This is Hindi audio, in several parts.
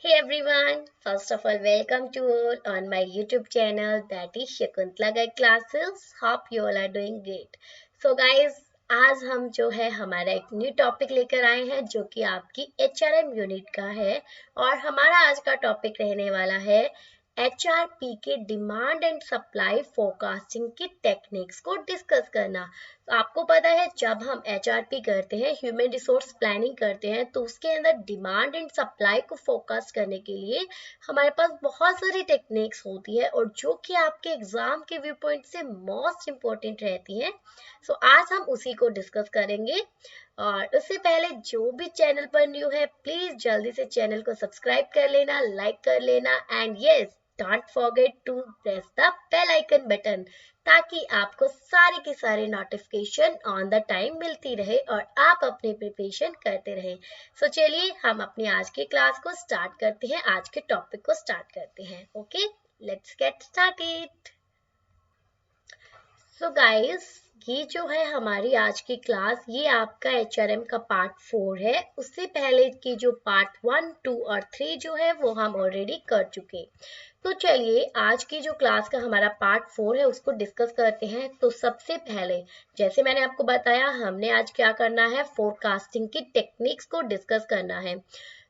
Hey everyone, first of all, welcome to all on my YouTube channel that is Shakuntala guide classes. Hope you all are doing great. So guys, आज हम जो है हमारा एक न्यू टॉपिक लेकर आए हैं जो कि आपकी HRM यूनिट का है और हमारा आज का टॉपिक रहने वाला है HRP के डिमांड एंड सप्लाई फोरकास्टिंग की टेक्निक्स को डिस्कस करना. तो आपको पता है जब हम HRP करते हैं, ह्यूमन रिसोर्स प्लानिंग करते हैं, तो उसके अंदर डिमांड एंड सप्लाई को फोकस करने के लिए हमारे पास बहुत सारी टेक्निक्स होती है और जो कि आपके एग्जाम के व्यू पॉइंट से मोस्ट इम्पोर्टेंट रहती हैं. सो आज हम उसी को डिस्कस करेंगे. और उससे पहले जो भी चैनल पर न्यू है प्लीज जल्दी से चैनल को सब्सक्राइब कर लेना, लाइक कर लेना and yes don't forget to press the bell icon button ताकि आपको सारे के सारे नोटिफिकेशन ऑन द टाइम मिलती रहे और आप अपनी प्रिपरेशन करते रहे. सो चलिए हम अपनी आज की क्लास को स्टार्ट करते हैं, आज के टॉपिक को स्टार्ट करते हैं. Okay, let's get started. So guys, ये जो है हमारी आज की क्लास, ये आपका HRM का पार्ट 4 है. उससे पहले की जो पार्ट 1, 2 और 3 जो है वो हम ऑलरेडी कर चुके. तो चलिए आज की जो क्लास का हमारा पार्ट 4 है उसको डिस्कस करते हैं. तो सबसे पहले जैसे मैंने आपको बताया, हमने आज क्या करना है, फोरकास्टिंग की टेक्निक्स को डिस्कस करना है.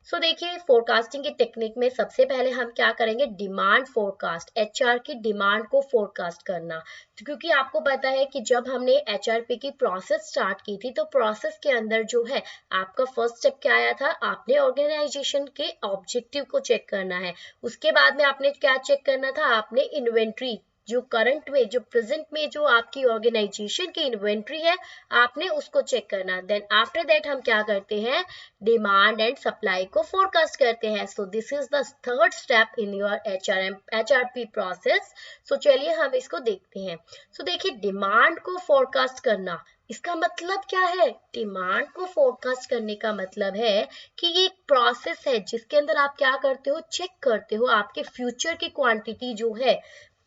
सो देखिए, फोरकास्टिंग की टेक्निक में सबसे पहले हम क्या करेंगे, डिमांड फोरकास्ट, HR की डिमांड को फोरकास्ट करना. क्योंकि आपको पता है कि जब हमने HRP की प्रोसेस स्टार्ट की थी तो प्रोसेस के अंदर जो है आपका फर्स्ट स्टेप क्या आया था, आपने ऑर्गेनाइजेशन के ऑब्जेक्टिव को चेक करना है. उसके बाद में आपने क्या चेक करना था, आपने इन्वेंट्री जो करंट में, जो प्रेजेंट में जो आपकी ऑर्गेनाइजेशन की इन्वेंट्री है, आपने उसको चेक करना. देन आफ्टर दैट हम क्या करते हैं, डिमांड एंड सप्लाई को फोरकास्ट करते हैं. So this is the third step in your HRP process. So चलिए हम इसको देखते हैं. सो देखिए, डिमांड को फोरकास्ट करना, इसका मतलब क्या है, डिमांड को फोरकास्ट करने का मतलब है कि ये एक प्रोसेस है जिसके अंदर आप क्या करते हो, चेक करते हो आपके फ्यूचर की क्वांटिटी जो है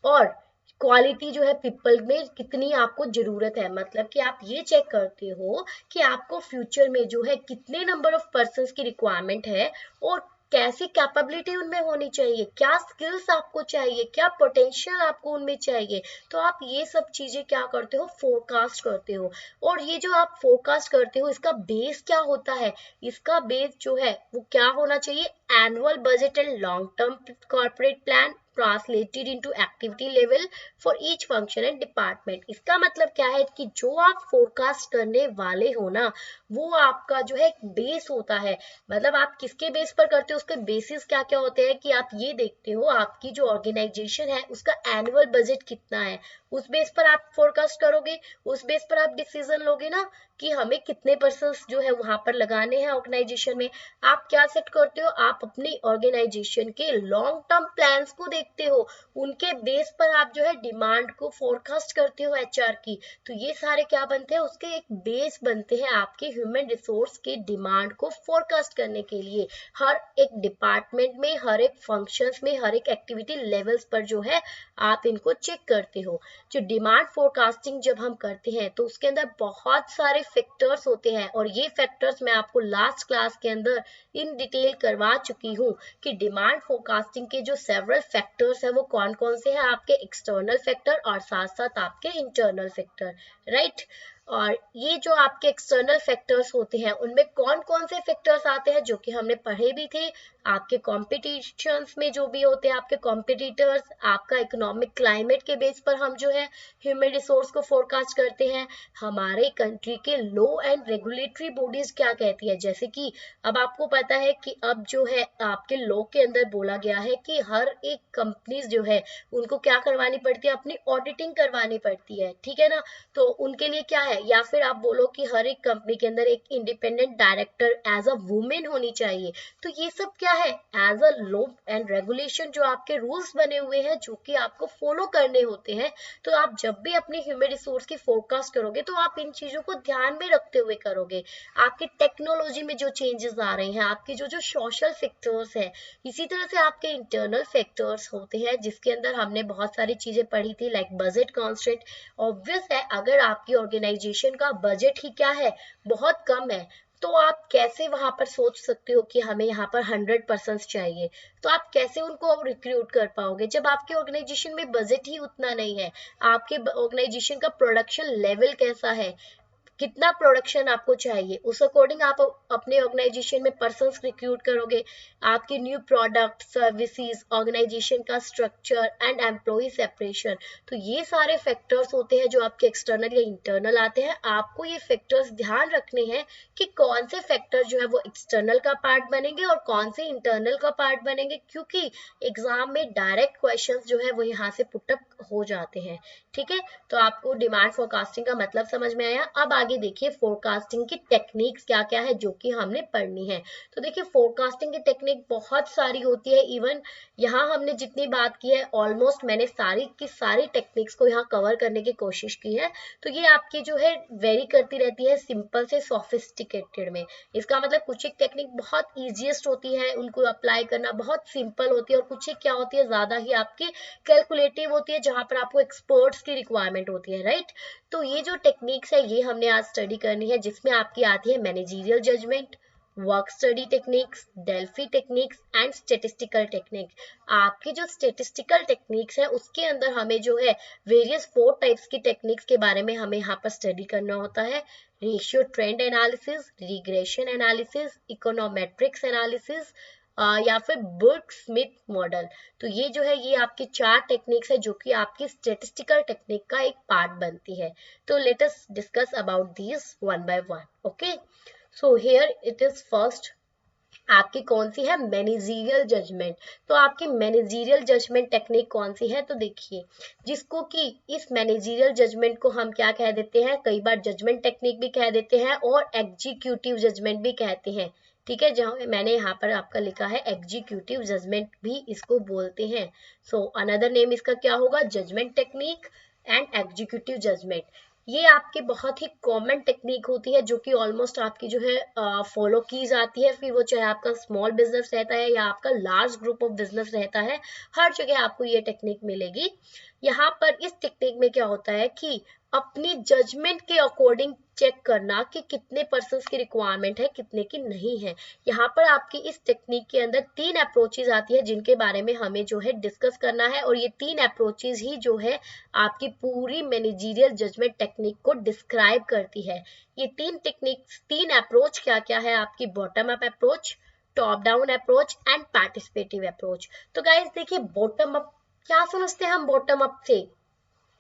और क्वालिटी जो है पीपल में कितनी आपको जरूरत है. मतलब कि आप ये चेक करते हो कि आपको फ्यूचर में जो है कितने नंबर ऑफ पर्सन्स की रिक्वायरमेंट है और कैसी कैपेबिलिटी उनमें होनी चाहिए, क्या स्किल्स आपको चाहिए, क्या पोटेंशियल आपको उनमें चाहिए. तो आप ये सब चीजें क्या करते हो, फोरकास्ट करते हो. और ये जो आप फोरकास्ट करते हो इसका बेस क्या होता है, इसका बेस जो है वो क्या होना चाहिए, annual budget and long term corporate plan translated into activity level for each function and department. इसका मतलब क्या है कि जो आप फोरकास्ट करने वाले हो ना, वो आपका जो है एक बेस होता है. मतलब आप किसके बेस पर करते हो, उसके बेसिस क्या क्या होते हैं कि आप ये देखते हो आपकी जो ऑर्गेनाइजेशन है उसका एनुअल बजट कितना है, उस बेस पर आप फोरकास्ट करोगे, उस बेस पर आप डिसीजन लोगे ना कि हमें कितने पर्सन जो है वहां पर लगाने हैं ऑर्गेनाइजेशन में. आप क्या सेट करते हो, आप अपनी ऑर्गेनाइजेशन के लॉन्ग टर्म प्लान्स को देखते हो, उनके बेस पर आप जो है डिमांड को फोरकास्ट करते हो HR की. तो ये सारे क्या बनते हैं, उसके एक बेस बनते हैं आपके ह्यूमन रिसोर्स के डिमांड को फोरकास्ट करने के लिए. हर एक डिपार्टमेंट में, हर एक फंक्शंस में, हर एक एक्टिविटी लेवल्स पर जो है आप इनको चेक करते हो. जो डिमांड फोरकास्टिंग जब हम करते हैं तो उसके अंदर बहुत सारे फैक्टर्स होते हैं और ये फैक्टर्स मैं आपको लास्ट क्लास के अंदर इन डिटेल करवा चुकी हूँ कि डिमांड फोरकास्टिंग के जो सेवरल फैक्टर्स है वो कौन कौन से हैं, आपके एक्सटर्नल फैक्टर और साथ साथ आपके इंटरनल फैक्टर, राइट. और ये जो आपके एक्सटर्नल फैक्टर्स होते हैं उनमें कौन कौन से फैक्टर्स आते हैं जो कि हमने पढ़े भी थे. आपके कॉम्पिटिशन्स में जो भी होते हैं आपके कॉम्पिटिटर्स, आपका इकोनॉमिक क्लाइमेट के बेस पर हम जो है ह्यूमन रिसोर्स को फोरकास्ट करते हैं. हमारे कंट्री के लॉ एंड रेगुलेटरी बॉडीज क्या कहती है, जैसे कि अब आपको पता है कि अब जो है आपके लॉ के अंदर बोला गया है कि हर एक कंपनीज जो है उनको क्या करवानी पड़ती है, अपनी ऑडिटिंग करवानी पड़ती है, ठीक है ना. तो उनके लिए क्या है, या फिर आप बोलो कि हर एक कंपनी के अंदर एक independent director as a women होनी चाहिए. तो ये सब क्या है, as a law and regulation जो आपके रूल्स बने हुए हैं जो कि आपको फॉलो करने होते हैं. तो आप जब भी अपनी ह्यूमन रिसोर्स की फोरकास्ट करोगे तो आप इन चीजों को ध्यान में रखते हुए करोगे. आपकी टेक्नोलॉजी में जो चेंजेस आ रहे हैं, आपके जो जो सोशल फैक्टर्स है, इसी तरह से आपके इंटरनल फैक्टर्स होते हैं जिसके अंदर हमने बहुत सारी चीजें पढ़ी थी लाइक बजट कॉन्स्टेंट. ऑब्वियस है अगर आपकी ऑर्गेनाइजेशन का बजट ही क्या है, बहुत कम है, तो आप कैसे वहां पर सोच सकते हो कि हमें यहाँ पर 100% चाहिए, तो आप कैसे उनको रिक्रूट कर पाओगे जब आपके ऑर्गेनाइजेशन में बजट ही उतना नहीं है, आपके ऑर्गेनाइजेशन का प्रोडक्शन लेवल कैसा है, कितना प्रोडक्शन आपको चाहिए, उस अकॉर्डिंग आप अपने ऑर्गेनाइजेशन में पर्सन्स रिक्रूट करोगे। आपके न्यू प्रोडक्ट सर्विसेज, ऑर्गेनाइजेशन का स्ट्रक्चर एंड एम्प्लॉय सेपरेशन, तो ये सारे फैक्टर्स होते हैं जो आपके एक्सटर्नल या इंटरनल आते हैं। आपको ये फैक्टर्स ध्यान रखने हैं कि कौन से फैक्टर जो है वो एक्सटर्नल का पार्ट बनेंगे और कौन से इंटरनल का पार्ट बनेंगे, क्योंकि एग्जाम में डायरेक्ट क्वेश्चंस जो है वो यहाँ से पुटअप हो जाते हैं। ठीक है, तो आपको डिमांड फोरकास्टिंग का मतलब समझ में आया। अब आगे देखिए फोरकास्टिंग की टेक्निक्स क्या क्या है जो कि हमने पढ़नी है। तो देखिए फोरकास्टिंग की टेक्निक बहुत सारी होती है, इवन यहाँ हमने जितनी बात की है ऑलमोस्ट मैंने सारी की सारी टेक्निक्स को यहाँ कवर करने की कोशिश की है। तो ये आपकी जो है वेरी करती रहती है सिंपल से सोफिस्टिकेटेड में। इसका मतलब कुछ एक टेक्निक बहुत ईजिएस्ट होती है, उनको अप्लाई करना बहुत सिंपल होती है, और कुछ एक क्या होती है ज्यादा ही आपकी कैलकुलेटिव होती है जहां पर आपको एक्सपर्ट्स की रिक्वायरमेंट होती है, राइट। तो ये जो टेक्निक्स है ये हमने आज स्टडी करनी है, जिसमें आपकी आती है managerial judgement, work study techniques, Delphi techniques and statistical techniques. आपकी जो स्टेटिस्टिकल टेक्निक्स है उसके अंदर हमें जो है वेरियस 4 टाइप्स की टेक्निक्स के बारे में हमें यहाँ पर स्टडी करना होता है। Ratio trend analysis, regression analysis, econometrics analysis या फिर बुर्ग स्मिथ मॉडल। तो ये जो है ये आपकी 4 टेक्निक्स है जो कि आपकी स्टेटिस्टिकल टेक्निक का एक पार्ट बनती है। तो let us discuss about these one by one. Okay, so here it is first आपकी कौन सी है मैनेजरियल जजमेंट। तो आपकी मैनेजरियल जजमेंट टेक्निक कौन सी है, तो देखिए जिसको कि इस मैनेजरियल जजमेंट को हम क्या कह देते हैं, कई बार जजमेंट टेक्निक भी कह देते हैं और एग्जीक्यूटिव जजमेंट भी कहते हैं। ठीक है, जहां मैंने यहाँ पर आपका लिखा है एग्जीक्यूटिव जजमेंट भी इसको बोलते हैं। सो अनदर नेम इसका क्या होगा, judgement technique and executive judgement. ये आपकी बहुत ही कॉमन टेक्निक होती है जो कि ऑलमोस्ट आपकी जो है फॉलो की जाती है, फिर वो चाहे आपका स्मॉल बिजनेस रहता है या आपका लार्ज ग्रुप ऑफ बिजनेस रहता है, हर जगह आपको ये टेक्निक मिलेगी। यहाँ पर इस टेक्निक में क्या होता है कि अपनी जजमेंट के अकॉर्डिंग चेक करना कि कितने पर्सन्स की रिक्वायरमेंट है कितने की नहीं है। यहाँ पर आपकी इस टेक्निक के अंदर 3 अप्रोचेज आती है जिनके बारे में हमें जो है डिस्कस करना है, और ये 3 अप्रोचेज ही जो है आपकी पूरी मैनेजरियल जजमेंट टेक्निक को डिस्क्राइब करती है। ये 3 टेक्निक्स 3 अप्रोच क्या क्या है आपकी, bottom up approach, top down approach and participative approach. तो गाइस देखिए बॉटम अप क्या समझते हैं हम बॉटम अप से।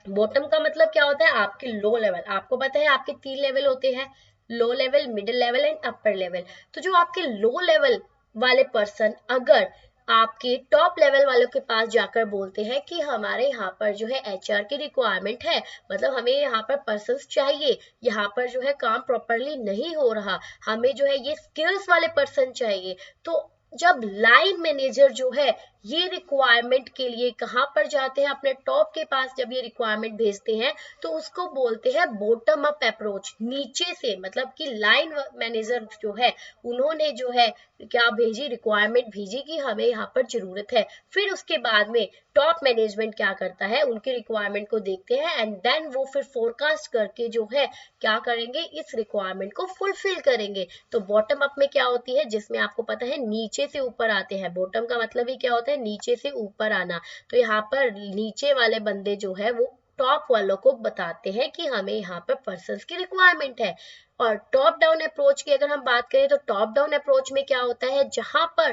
बॉटम का मतलब क्या होता है, आपके लो लेवल, आपको पता है आपके 3 लेवल होते हैं, low level, middle level and upper level. तो जो आपके लो लेवल वाले पर्सन अगर आपके टॉप लेवल वालों के पास जाकर बोलते हैं कि हमारे यहाँ पर जो है एचआर की रिक्वायरमेंट है, मतलब हमें यहाँ पर पर्सन्स चाहिए, यहाँ पर जो है काम प्रॉपरली नहीं हो रहा, हमें जो है ये स्किल्स वाले पर्सन चाहिए। तो जब लाइन मैनेजर जो है ये रिक्वायरमेंट के लिए कहाँ पर जाते हैं, अपने टॉप के पास जब ये रिक्वायरमेंट भेजते हैं तो उसको बोलते हैं बॉटम अप अप्रोच, नीचे से, मतलब कि लाइन मैनेजर जो है उन्होंने जो है क्या भेजी, रिक्वायरमेंट भेजी कि हमें यहाँ पर जरूरत है, फिर उसके बाद में टॉप मैनेजमेंट क्या करता है उनकी रिक्वायरमेंट को देखते हैं एंड देन वो फिर फोरकास्ट करके जो है क्या करेंगे, इस रिक्वायरमेंट को फुलफिल करेंगे। तो बॉटम अप में क्या होती है, जिसमें आपको पता है नीचे से ऊपर आते हैं, बॉटम का मतलब ही क्या होता है, नीचे से ऊपर आना। तो यहाँ पर नीचे वाले बंदे जो है वो टॉप वालों को बताते हैं कि हमें यहाँ पर पर्सन्स की रिक्वायरमेंट है। और टॉप डाउन अप्रोच की अगर हम बात करें तो टॉप डाउन अप्रोच में क्या होता है, जहां पर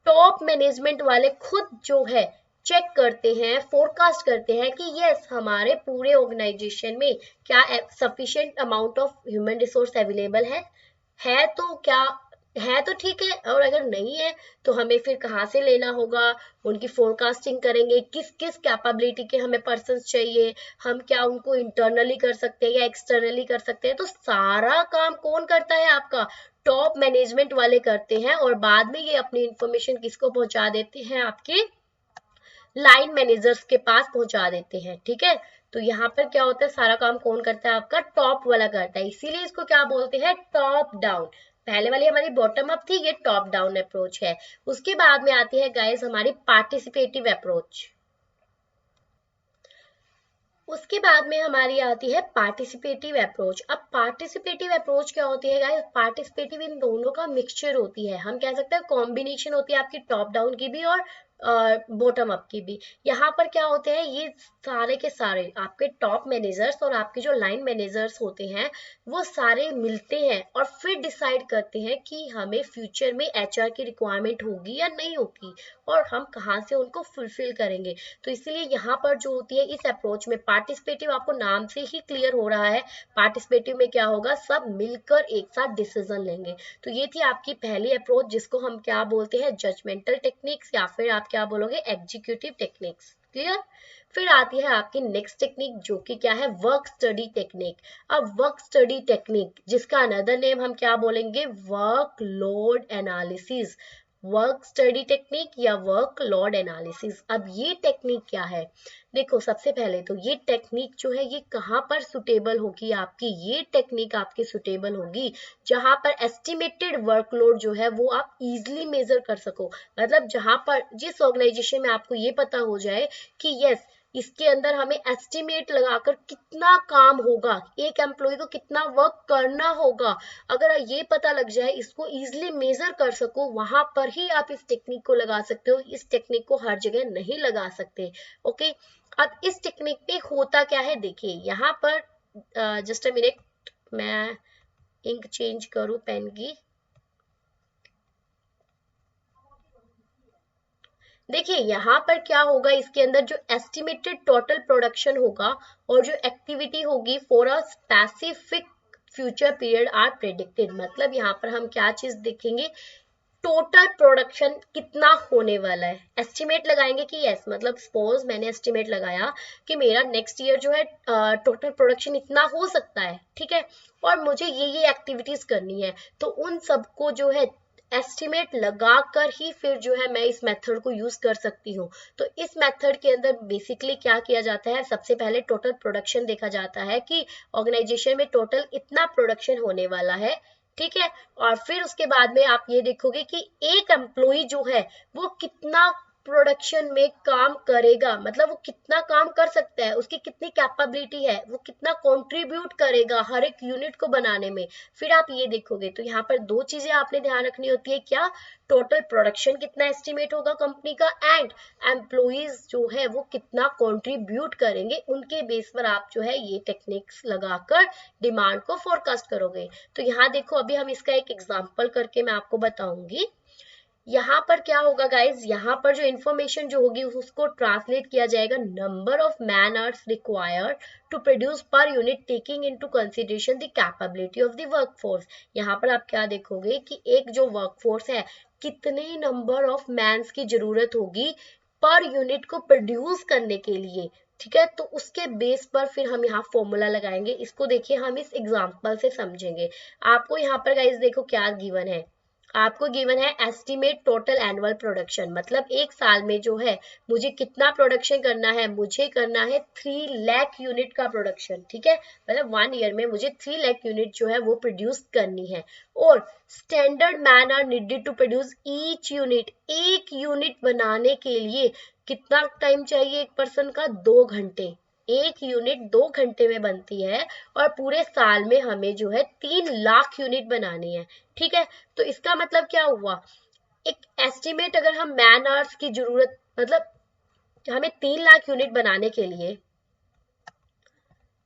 टॉप मैनेजमेंट वाले खुद जो है चेक करते हैं, फोरकास्ट करते हैं कि यस हमारे पूरे ऑर्गेनाइजेशन में क्या sufficient amount of human resource available है तो क्या है तो ठीक है, और अगर नहीं है तो हमें फिर कहाँ से लेना होगा, उनकी फोरकास्टिंग करेंगे किस किस कैपेबिलिटी के हमें पर्सन्स चाहिए, हम क्या उनको इंटरनली कर सकते हैं या एक्सटर्नली कर सकते हैं। तो सारा काम कौन करता है, आपका टॉप मैनेजमेंट वाले करते हैं, और बाद में ये अपनी इंफॉर्मेशन किसको पहुंचा देते हैं, आपके लाइन मैनेजर्स के पास पहुंचा देते हैं। ठीक है, तो यहाँ पर क्या होता है, सारा काम कौन करता है, आपका टॉप वाला करता है, इसीलिए इसको क्या बोलते हैं, टॉप डाउन। पहले वाली हमारी बॉटम अप थी, ये टॉप डाउन अप्रोच है। उसके बाद में आती है गाइस हमारी पार्टिसिपेटिव अप्रोच। उसके बाद में हमारी आती है पार्टिसिपेटिव अप्रोच। अब पार्टिसिपेटिव अप्रोच क्या होती है गाइस? पार्टिसिपेटिव इन दोनों का मिक्सचर होती है, हम कह सकते हैं कॉम्बिनेशन होती है आपकी टॉप डाउन की भी और बॉटम अप की भी। यहाँ पर क्या होते हैं, ये सारे के सारे आपके टॉप मैनेजर्स और आपके जो लाइन मैनेजर्स होते हैं वो सारे मिलते हैं और फिर डिसाइड करते हैं कि हमें फ्यूचर में एचआर की रिक्वायरमेंट होगी या नहीं होगी और हम कहाँ से उनको फुलफिल करेंगे। तो इसलिए यहाँ पर जो होती है इस अप्रोच में पार्टिसिपेटिव, आपको नाम से ही क्लियर हो रहा है पार्टिसिपेटिव में क्या होगा, सब मिलकर एक साथ डिसीजन लेंगे। तो ये थी आपकी पहली अप्रोच जिसको हम क्या बोलते हैं, जजमेंटल टेक्निक्स या फिर आप क्या बोलोगे, एग्जीक्यूटिव टेक्निक्स। क्लियर? फिर आती है आपकी नेक्स्ट टेक्निक जो कि क्या है, वर्क स्टडी टेक्निक। अब वर्क स्टडी टेक्निक जिसका अनदर नेम हम क्या बोलेंगे, work load analysis. Work study technique या वर्क लोड एनालिसिस। अब ये टेक्निक क्या है, देखो सबसे पहले तो ये टेक्निक जो है ये कहाँ पर सुटेबल होगी आपकी, ये टेक्निक आपकी सुटेबल होगी जहां पर एस्टिमेटेड वर्कलोड जो है वो आप इजीली मेजर कर सको। मतलब जहां पर जिस ऑर्गेनाइजेशन में आपको ये पता हो जाए कि यस इसके अंदर हमें एस्टिमेट लगाकर कितना काम होगा, एक एम्प्लॉय को कितना वर्क करना होगा, अगर ये पता लग जाए, इसको इजीली मेजर कर सको, वहां पर ही आप इस टेक्निक को लगा सकते हो। इस टेक्निक को हर जगह नहीं लगा सकते। ओके, अब इस टेक्निक पे होता क्या है, देखिए यहाँ पर जस्ट अ मिनट, मैं इंक चेंज करूं पेन की। देखिए यहाँ पर क्या होगा, इसके अंदर जो एस्टिमेटेड टोटल प्रोडक्शन होगा और जो एक्टिविटी होगी for a specific future period are predicted. मतलब यहाँ पर हम क्या चीज देखेंगे, टोटल प्रोडक्शन कितना होने वाला है, एस्टिमेट लगाएंगे कि यस, मतलब सपोज मैंने एस्टिमेट लगाया कि मेरा नेक्स्ट ईयर जो है टोटल प्रोडक्शन इतना हो सकता है, ठीक है, और मुझे ये एक्टिविटीज करनी है, तो उन सबको जो है एस्टिमेट लगाकर ही फिर जो है मैं इस मेथड को यूज कर सकती हूँ। तो इस मेथड के अंदर बेसिकली क्या किया जाता है, सबसे पहले टोटल प्रोडक्शन देखा जाता है कि ऑर्गेनाइजेशन में टोटल इतना प्रोडक्शन होने वाला है, ठीक है, और फिर उसके बाद में आप ये देखोगे कि एक एम्प्लॉय जो है वो कितना प्रोडक्शन में काम करेगा, मतलब वो कितना काम कर सकता है, उसकी कितनी कैपेबिलिटी है, वो कितना कंट्रीब्यूट करेगा हर एक यूनिट को बनाने में। फिर आप ये देखोगे तो यहाँ पर दो चीजें आपने ध्यान रखनी होती है, क्या, टोटल प्रोडक्शन कितना एस्टिमेट होगा कंपनी का एंड एम्प्लॉइज जो है वो कितना कंट्रीब्यूट करेंगे, उनके बेस पर आप जो है ये टेक्निक्स लगाकर डिमांड को फोरकास्ट करोगे। तो यहाँ देखो अभी हम इसका एक एग्जांपल करके मैं आपको बताऊंगी। यहाँ पर क्या होगा गाइज, यहाँ पर जो इन्फॉर्मेशन जो होगी उसको ट्रांसलेट किया जाएगा number of man hours required to produce per unit taking into consideration the capability of the workforce. यहाँ पर आप क्या देखोगे कि एक जो वर्कफोर्स है कितने नंबर ऑफ मैन्स की जरूरत होगी पर यूनिट को प्रोड्यूस करने के लिए, ठीक है, तो उसके बेस पर फिर हम यहाँ फॉर्मूला लगाएंगे। इसको देखिए हम इस एग्जांपल से समझेंगे। आपको यहाँ पर गाइज देखो क्या गिवन है, आपको गिवन है एस्टिमेट टोटल एनुअल प्रोडक्शन, मतलब एक साल में जो है मुझे कितना प्रोडक्शन करना है, मुझे करना है 3 लाख यूनिट का प्रोडक्शन, ठीक है, मतलब 1 ईयर में मुझे 3 लाख यूनिट जो है वो प्रोड्यूस करनी है। और standard man are needed to produce each unit, एक यूनिट बनाने के लिए कितना टाइम चाहिए एक पर्सन का, 2 घंटे। एक यूनिट 2 घंटे में बनती है और पूरे साल में हमें जो है 3 लाख यूनिट बनानी है, ठीक है। तो इसका मतलब क्या हुआ, एक एस्टिमेट अगर हम मैन आवर्स की जरूरत, मतलब हमें 3 लाख यूनिट बनाने के लिए,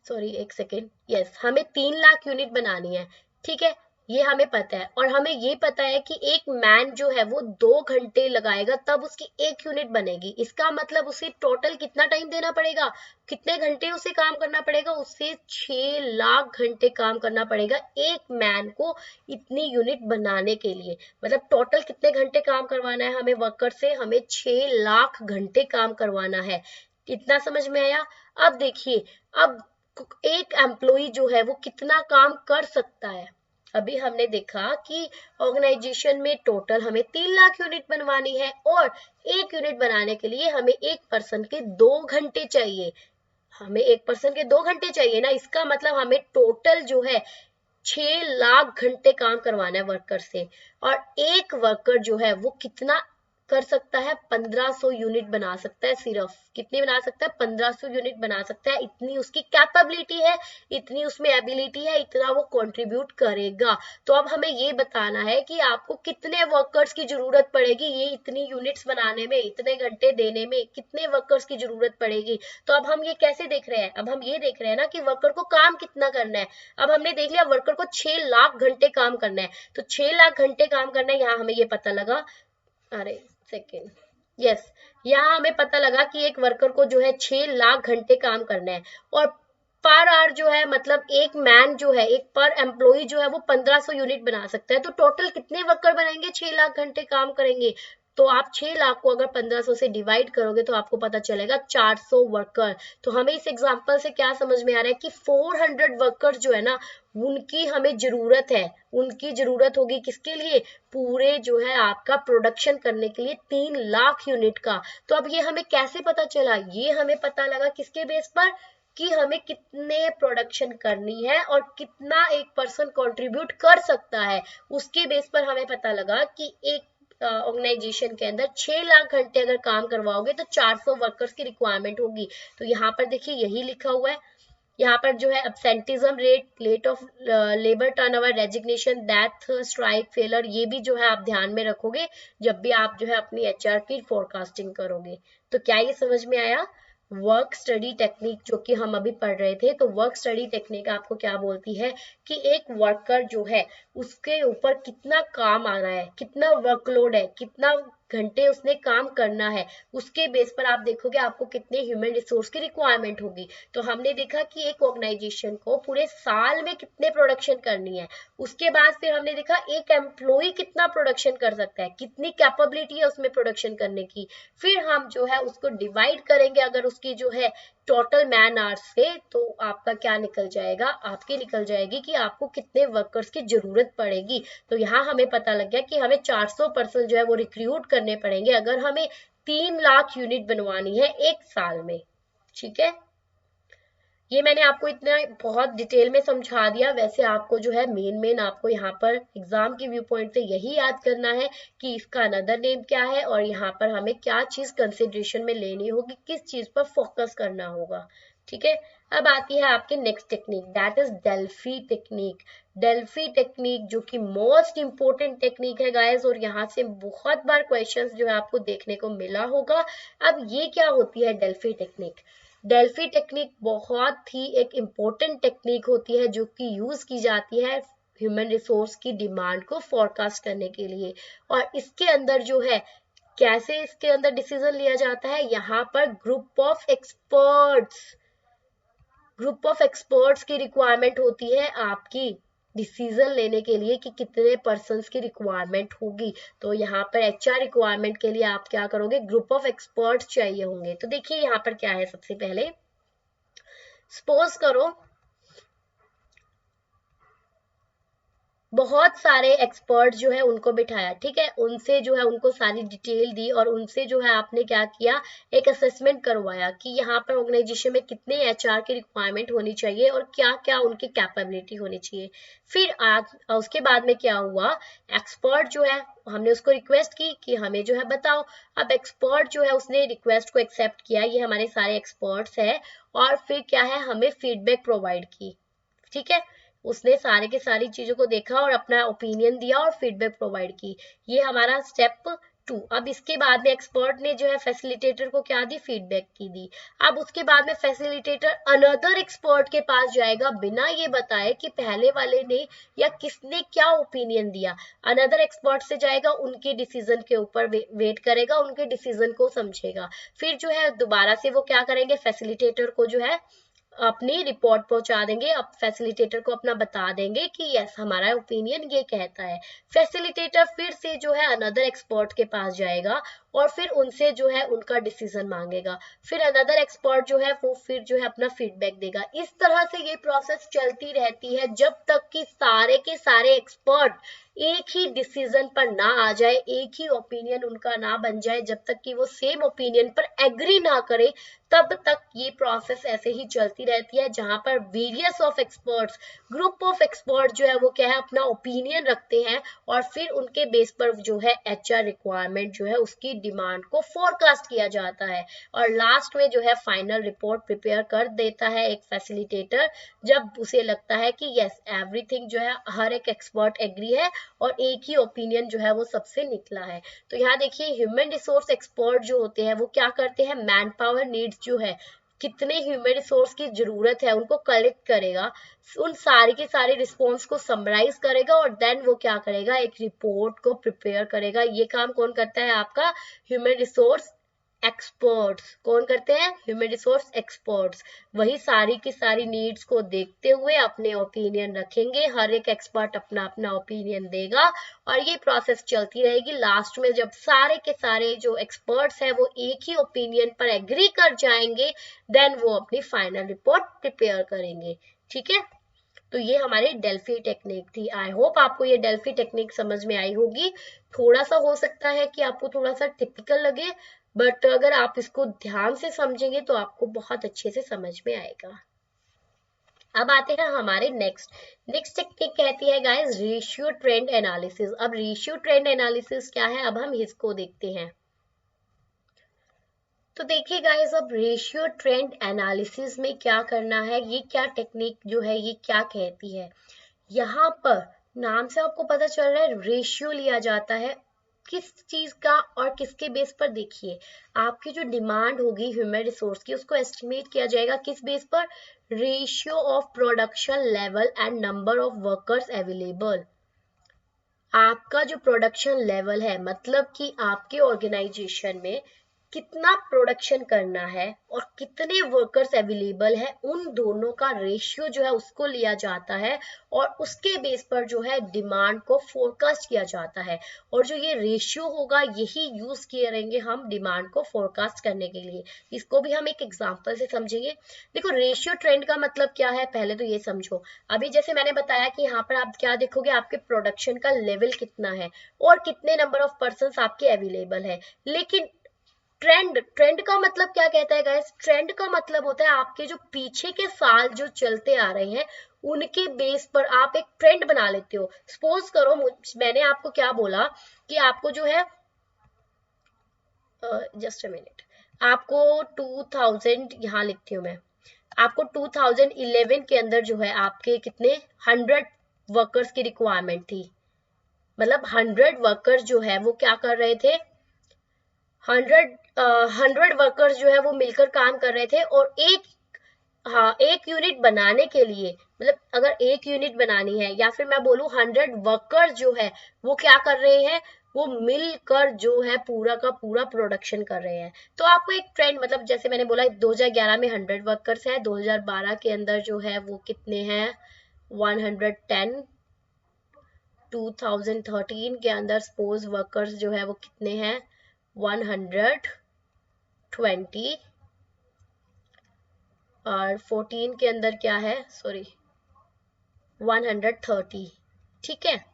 सॉरी एक सेकेंड, यस हमें 3 लाख यूनिट बनानी है, ठीक है, ये हमें पता है। और हमें ये पता है कि एक मैन जो है वो 2 घंटे लगाएगा तब उसकी एक यूनिट बनेगी। इसका मतलब उसे टोटल कितना टाइम देना पड़ेगा, कितने घंटे उसे काम करना पड़ेगा, उससे 6 लाख घंटे काम करना पड़ेगा एक मैन को इतनी यूनिट बनाने के लिए। मतलब टोटल कितने घंटे काम करवाना है हमें वर्कर से, हमें 6 लाख घंटे काम करवाना है। इतना समझ में आया? अब देखिए, अब एक एम्प्लॉय जो है वो कितना काम कर सकता है। अभी हमने देखा कि ऑर्गेनाइजेशन में टोटल हमें 3 लाख यूनिट बनवानी है और एक यूनिट बनाने के लिए हमें एक पर्सन के 2 घंटे चाहिए, हमें एक पर्सन के 2 घंटे चाहिए ना, इसका मतलब हमें टोटल जो है 6 लाख घंटे काम करवाना है वर्कर से। और एक वर्कर जो है वो कितना कर सकता है, 1500 यूनिट बना सकता है। सिर्फ कितनी बना सकता है? 1500 यूनिट बना सकता है। इतनी उसकी कैपेबिलिटी है, इतनी उसमें एबिलिटी है, इतना वो कंट्रीब्यूट करेगा। तो अब हमें ये बताना है कि आपको कितने वर्कर्स की जरूरत पड़ेगी, ये इतनी यूनिट्स बनाने में, इतने घंटे देने में कितने वर्कर्स की जरूरत पड़ेगी। तो अब हम ये कैसे देख रहे हैं? अब हम ये देख रहे हैं ना कि वर्कर को काम कितना करना है। अब हमने देख लिया वर्कर को 6 लाख घंटे काम करना है, तो 6 लाख घंटे काम करना है। यहाँ हमें ये पता लगा, अरे सेकेंड, यस, यहाँ हमें पता लगा कि एक वर्कर को जो है 6 लाख घंटे काम करना है, और पर आवर जो है, मतलब एक मैन जो है, एक पर एम्प्लॉय जो है वो 1500 यूनिट बना सकता है। तो टोटल कितने वर्कर बनेंगे? 6 लाख घंटे काम करेंगे। तो आप 6 लाख को अगर 1500 से डिवाइड करोगे तो आपको पता चलेगा 400 वर्कर। तो हमें इस एग्जांपल से क्या समझ में आ रहा है कि 400 वर्कर जो है ना, उनकी हमें जरूरत है। उनकी जरूरत होगी किसके लिए? पूरे जो है आपका प्रोडक्शन करने के लिए 3 लाख यूनिट का। तो अब ये हमें कैसे पता चला? ये हमें पता लगा किसके बेस पर, कि हमें कितने प्रोडक्शन करनी है और कितना एक पर्सन कंट्रीब्यूट कर सकता है। उसके बेस पर हमें पता लगा कि एक ऑर्गेनाइजेशन के अंदर 6 लाख घंटे अगर काम करवाओगे तो 400 वर्कर्स की रिक्वायरमेंट होगी। तो यहाँ पर देखिए यही लिखा हुआ है। यहाँ पर जो है absenteeism rate, lay off labour turnover, resignation, death, strike, failure, ये भी जो है आप ध्यान में रखोगे जब भी आप जो है अपनी एचआर की फोरकास्टिंग करोगे। तो क्या ये समझ में आया? वर्क स्टडी टेक्निक जो कि हम अभी पढ़ रहे थे, तो वर्क स्टडी टेक्निक आपको क्या बोलती है कि एक वर्कर जो है उसके ऊपर कितना काम आ रहा है, कितना वर्कलोड है, कितना घंटे उसने काम करना है, उसके बेस पर आप देखोगे आपको कितने ह्यूमन रिसोर्स की रिक्वायरमेंट होगी। तो हमने देखा कि एक ऑर्गेनाइजेशन को पूरे साल में कितने प्रोडक्शन करनी है। उसके बाद फिर हमने देखा एक एम्प्लॉय कितना प्रोडक्शन कर सकता है, कितनी कैपेबिलिटी है उसमें प्रोडक्शन करने की। फिर हम जो है उसको डिवाइड करेंगे अगर उसकी जो है टोटल मैन आवर्स से, तो आपका क्या निकल जाएगा? आपकी निकल जाएगी कि आपको कितने वर्कर्स की जरूरत पड़ेगी। तो यहाँ हमें पता लग गया कि हमें 400 पर्सन जो है वो रिक्रूट करने पड़ेंगे अगर हमें 3 लाख यूनिट बनवानी है एक साल में। ठीक है, ये मैंने आपको इतना बहुत डिटेल में समझा दिया। वैसे आपको जो है मेन आपको यहाँ पर एग्जाम के व्यू पॉइंट से यही याद करना है कि इसका अनदर नेम क्या है और यहाँ पर हमें क्या चीज कंसिडरेशन में लेनी होगी, किस चीज पर फोकस करना होगा। ठीक है, अब आती है आपकी next technique, that is Delphi technique. Delphi technique जो कि मोस्ट इंपोर्टेंट टेक्निक है गाइस, और यहाँ से बहुत बार क्वेश्चंस जो है आपको देखने को मिला होगा। अब ये क्या होती है डेल्फी टेक्निक? डेल्फी टेक्निक बहुत ही एक इम्पोर्टेंट टेक्निक होती है जो कि यूज की जाती है ह्यूमन रिसोर्स की डिमांड को फोरकास्ट करने के लिए। और इसके अंदर जो है कैसे इसके अंदर डिसीजन लिया जाता है, यहाँ पर ग्रुप ऑफ एक्सपर्ट्स की रिक्वायरमेंट होती है आपकी डिसीजन लेने के लिए कि कितने पर्सन्स की रिक्वायरमेंट होगी। तो यहाँ पर एचआर रिक्वायरमेंट के लिए आप क्या करोगे? ग्रुप ऑफ एक्सपर्ट्स चाहिए होंगे। तो देखिए यहाँ पर क्या है, सबसे पहले सपोज करो बहुत सारे एक्सपर्ट जो है उनको बिठाया, ठीक है, उनसे जो है उनको सारी डिटेल दी और उनसे जो है आपने क्या किया, एक असेसमेंट करवाया कि यहाँ पर ऑर्गेनाइजेशन में कितने एचआर की रिक्वायरमेंट होनी चाहिए और क्या क्या उनकी कैपेबिलिटी होनी चाहिए। फिर उसके बाद में क्या हुआ, एक्सपर्ट जो है हमने उसको रिक्वेस्ट की कि हमें जो है बताओ। अब एक्सपर्ट जो है उसने रिक्वेस्ट को एक्सेप्ट किया, ये हमारे सारे एक्सपर्ट्स है, और फिर क्या है, हमें फीडबैक प्रोवाइड की। ठीक है, उसने सारे के सारी चीजों को देखा और अपना ओपिनियन दिया और फीडबैक प्रोवाइड की। ये हमारा स्टेप 2। अब इसके बाद में एक्सपर्ट ने जो है फैसिलिटेटर को क्या दी, फीडबैक की दी। अब उसके बाद में फैसिलिटेटर अनदर एक्सपर्ट के पास जाएगा बिना ये बताए कि पहले वाले ने या किसने क्या ओपिनियन दिया। अनदर एक्सपर्ट से जाएगा, उनके डिसीजन के ऊपर वेट करेगा, उनके डिसीजन को समझेगा। फिर जो है दोबारा से वो क्या करेंगे, फैसिलिटेटर को जो है अपनी रिपोर्ट पहुंचा देंगे, अब फैसिलिटेटर को अपना बता देंगे कि यस हमारा ओपिनियन ये कहता है। फैसिलिटेटर फिर से जो है अनदर एक्सपर्ट के पास जाएगा और फिर उनसे जो है उनका डिसीजन मांगेगा। फिर अनदर एक्सपर्ट जो है वो फिर जो है अपना फीडबैक देगा। इस तरह से ये प्रोसेस चलती रहती है जब तक कि सारे के सारे एक्सपर्ट एक ही डिसीजन पर ना आ जाए, एक ही ओपिनियन उनका ना बन जाए, जब तक कि वो सेम ओपिनियन पर एग्री ना करे तब तक ये प्रोसेस ऐसे ही चलती रहती है, जहां पर various of experts, group of expert जो है वो क्या है अपना ओपिनियन रखते हैं और फिर उनके बेस पर जो है एचआर रिक्वायरमेंट जो है उसकी डिमांड को फोरकास्ट किया जाता है और लास्ट में जो है फाइनल रिपोर्ट प्रिपेयर कर देता है एक फैसिलिटेटर, जब उसे लगता है कि यस एवरीथिंग जो है हर एक एक्सपर्ट एग्री है और एक ही ओपिनियन जो है वो सबसे निकला है। तो यहाँ देखिए ह्यूमन रिसोर्स एक्सपर्ट जो होते हैं वो क्या करते हैं, मैन पावर नीड्स जो है, कितने ह्यूमन रिसोर्स की जरूरत है उनको कलेक्ट करेगा, उन सारे के सारे रिस्पॉन्स को समराइज करेगा और देन वो क्या करेगा, एक रिपोर्ट को प्रिपेयर करेगा। ये काम कौन करता है, आपका ह्यूमन रिसोर्स एक्सपर्ट्स। कौन करते हैं, ह्यूमन रिसोर्स एक्सपर्ट्स। वही सारी की सारी नीड्स को देखते हुए अपने ओपिनियन रखेंगे, हर एक एक्सपर्ट अपना अपना ओपिनियन देगा और ये प्रोसेस चलती रहेगी। लास्ट में जब सारे के सारे जो एक्सपर्ट्स हैं वो एक ही ओपिनियन पर एग्री कर जाएंगे देन वो अपनी फाइनल रिपोर्ट प्रिपेयर करेंगे। ठीक है, तो ये हमारी डेल्फी टेक्निक थी। आई होप आपको ये डेल्फी टेक्निक समझ में आई होगी। थोड़ा सा हो सकता है कि आपको थोड़ा सा टिपिकल लगे, बट अगर आप इसको ध्यान से समझेंगे तो आपको बहुत अच्छे से समझ में आएगा। अब आते हैं हमारे नेक्स्ट टेक्निक कहती है गाइस रेशियो ट्रेंड एनालिसिस। अब रेशियो ट्रेंड एनालिसिस क्या है, अब हम इसको देखते हैं। तो देखिए गाइस, अब रेशियो ट्रेंड एनालिसिस में क्या करना है, ये क्या टेक्निक जो है ये क्या कहती है। यहाँ पर नाम से आपको पता चल रहा है रेशियो लिया जाता है किस चीज का और किसके बेस पर। देखिए आपकी जो डिमांड होगी ह्यूमन रिसोर्स की उसको एस्टिमेट किया जाएगा किस बेस पर, ratio of production level and number of workers available. आपका जो प्रोडक्शन लेवल है मतलब कि आपके ऑर्गेनाइजेशन में कितना प्रोडक्शन करना है और कितने वर्कर्स अवेलेबल है, उन दोनों का रेशियो जो है उसको लिया जाता है और उसके बेस पर जो है डिमांड को फोरकास्ट किया जाता है। और जो ये रेशियो होगा यही यूज किए रहेंगे हम डिमांड को फोरकास्ट करने के लिए। इसको भी हम एक एग्जांपल से समझेंगे। देखो रेशियो ट्रेंड का मतलब क्या है, पहले तो ये समझो। अभी जैसे मैंने बताया कि यहाँ पर आप क्या देखोगे, आपके प्रोडक्शन का लेवल कितना है और कितने नंबर ऑफ पर्सन आपके अवेलेबल है। लेकिन ट्रेंड का मतलब क्या कहता है गाइस, ट्रेंड का मतलब होता है आपके जो पीछे के साल जो चलते आ रहे हैं उनके बेस पर आप एक ट्रेंड बना लेते हो। सपोज करो मैंने आपको क्या बोला कि आपको जो है जस्ट अ मिनट, आपको 2000 यहाँ लिखती हूँ मैं, आपको 2011 के अंदर जो है आपके कितने 100 वर्कर्स की रिक्वायरमेंट थी। मतलब 100 वर्कर्स जो है वो क्या कर रहे थे, 100 वर्कर्स जो है वो मिलकर काम कर रहे थे और एक यूनिट बनाने के लिए, मतलब अगर एक यूनिट बनानी है या फिर मैं बोलूं 100 वर्कर्स जो है वो क्या कर रहे हैं, वो मिलकर जो है पूरा का पूरा प्रोडक्शन कर रहे हैं। तो आपको एक ट्रेंड, मतलब जैसे मैंने बोला 2011 में 100 वर्कर्स है, 2012 के अंदर जो है वो कितने हैं 110, 2013 के अंदर सपोज वर्कर्स जो है वो कितने हैं 120 और 14 के अंदर क्या है, सॉरी 130। ठीक है,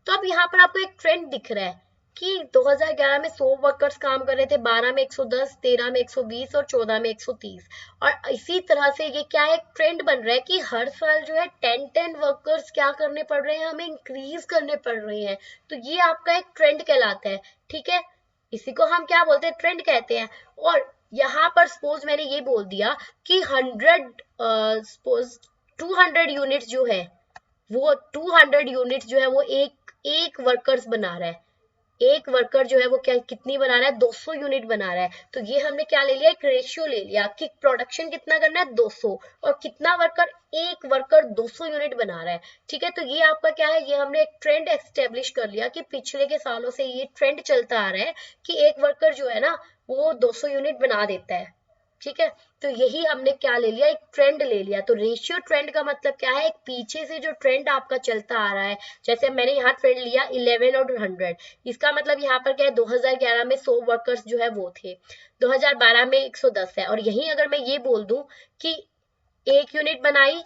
तो अब यहाँ पर आपको एक ट्रेंड दिख रहा है कि 2011 में 100 वर्कर्स काम कर रहे थे, 12 में 110, 13 में 120 और 14 में 130। और इसी तरह से ये क्या है, एक ट्रेंड बन रहा है कि हर साल जो है 10 वर्कर्स क्या करने पड़ रहे हैं, हमें इंक्रीज करने पड़ रहे हैं। तो ये आपका एक ट्रेंड कहलाता है। ठीक है, इसी को हम क्या बोलते हैं, ट्रेंड कहते हैं। और यहाँ पर सपोज मैंने ये बोल दिया कि 200 यूनिट्स जो है वो 200 यूनिट्स जो है वो एक वर्कर्स बना रहा है, एक वर्कर जो है वो क्या कितनी बना रहा है 200 यूनिट बना रहा है। तो ये हमने क्या ले लिया, एक रेशियो ले लिया कि प्रोडक्शन कितना करना है 200 और कितना वर्कर, एक वर्कर 200 यूनिट बना रहा है। ठीक है, तो ये आपका क्या है, ये हमने एक ट्रेंड एस्टेब्लिश कर लिया कि पिछले के सालों से ये ट्रेंड चलता आ रहा है कि एक वर्कर जो है ना वो 200 यूनिट बना देता है। ठीक है, तो यही हमने क्या ले लिया, एक ट्रेंड ले लिया। तो रेशियो ट्रेंड का मतलब क्या है, एक पीछे से जो ट्रेंड आपका चलता आ रहा है, जैसे मैंने यहाँ ट्रेंड लिया 11 और 100, इसका मतलब यहाँ पर क्या है 2011 में 100 वर्कर्स जो है वो थे, 2012 में 110 है। और यही अगर मैं ये बोल दूं कि एक यूनिट बनाई